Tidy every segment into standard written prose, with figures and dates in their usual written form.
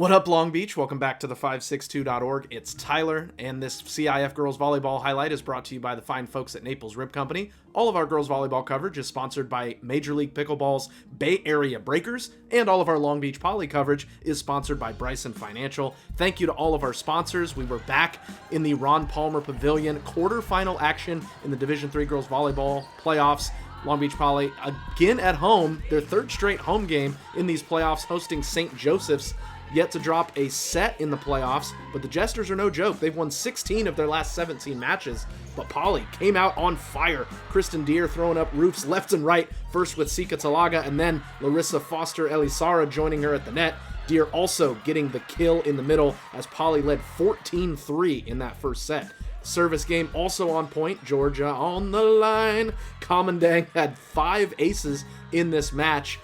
What up, Long Beach? Welcome back to the 562.org. It's Tyler, and this CIF Girls Volleyball highlight is brought to you by the fine folks at Naples Rib Company. All of our girls volleyball coverage is sponsored by Major League Pickleball's Bay Area Breakers, and all of our Long Beach Poly coverage is sponsored by Bryson Financial. Thank you to all of our sponsors. We were back in the Ron Palmer Pavilion, quarterfinal action in the Division III Girls Volleyball playoffs. Long Beach Poly again at home, their third straight home game in these playoffs, hosting St. Joseph's. Yet to drop a set in the playoffs, but the Jesters are no joke. They've won 16 of their last 17 matches, but Poly came out on fire. Kristen Deer throwing up roofs left and right, first with Sika Talaga and then Larissa Foster Elisara joining her at the net. Deer also getting the kill in the middle as Poly led 14-3 in that first set. Service game also on point. Georgia on the line. Commandang had 5 aces in this match.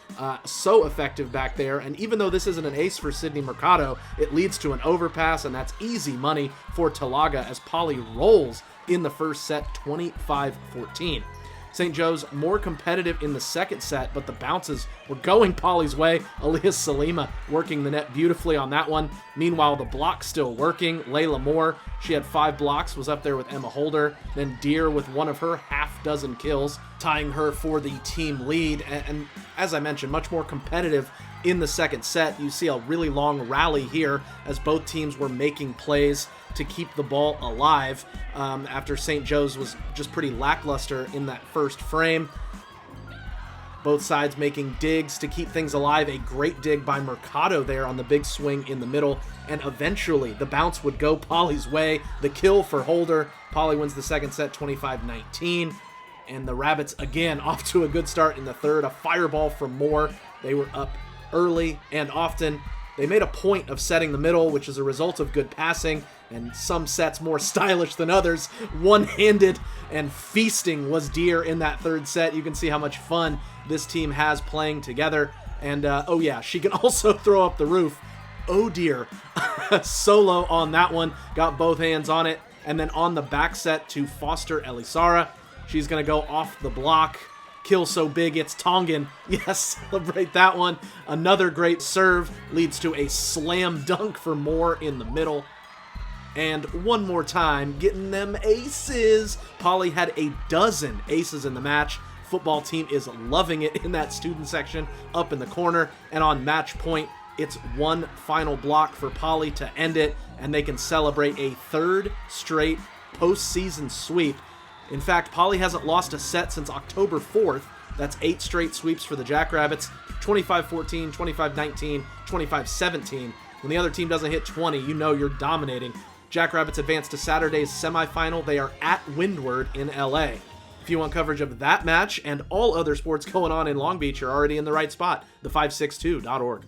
So effective back there. And even though this isn't an ace for Sydney Mercado, it leads to an overpass, and that's easy money for Talaga as Poly rolls in the first set 25-14. St. Joe's more competitive in the second set, but the bounces were going Poly's way. Aliyah Salima working the net beautifully on that one. Meanwhile, the block still working. Layla Moore, she had 5 blocks, was up there with Emma Holder. Then Deer with one of her half-dozen kills, tying her for the team lead. And as I mentioned, much more competitive in the second set. You see a really long rally here as both teams were making plays to keep the ball alive after St. Joe's was just pretty lackluster in that first frame. Both sides making digs to keep things alive. A great dig by Mercado there on the big swing in the middle, and eventually the bounce would go Poly's way. The kill for Holder. Poly wins the second set 25-19. And the Rabbits again off to a good start in the third. A fireball from Moore. They were up early and often. They made a point of setting the middle, which is a result of good passing, and some sets more stylish than others. One-handed and feasting was Deer in that third set. You can see how much fun this team has playing together. And, oh yeah, she can also throw up the roof. Oh dear. Solo on that one. Got both hands on it. And then on the back set to Foster Elisara. She's going to go off the block. Kill so big it's Tongan. Yes, celebrate that one. Another great serve leads to a slam dunk for Moore in the middle. And one more time, getting them aces. Poly had a dozen aces in the match. Football team is loving it in that student section up in the corner. And on match point, it's one final block for Poly to end it, and they can celebrate a third straight postseason sweep. In fact, Poly hasn't lost a set since October 4th. That's 8 straight sweeps for the Jackrabbits. 25-14, 25-19, 25-17. When the other team doesn't hit 20, you know you're dominating. Jackrabbits advance to Saturday's semifinal. They are at Windward in LA. If you want coverage of that match and all other sports going on in Long Beach, you're already in the right spot. The562.org.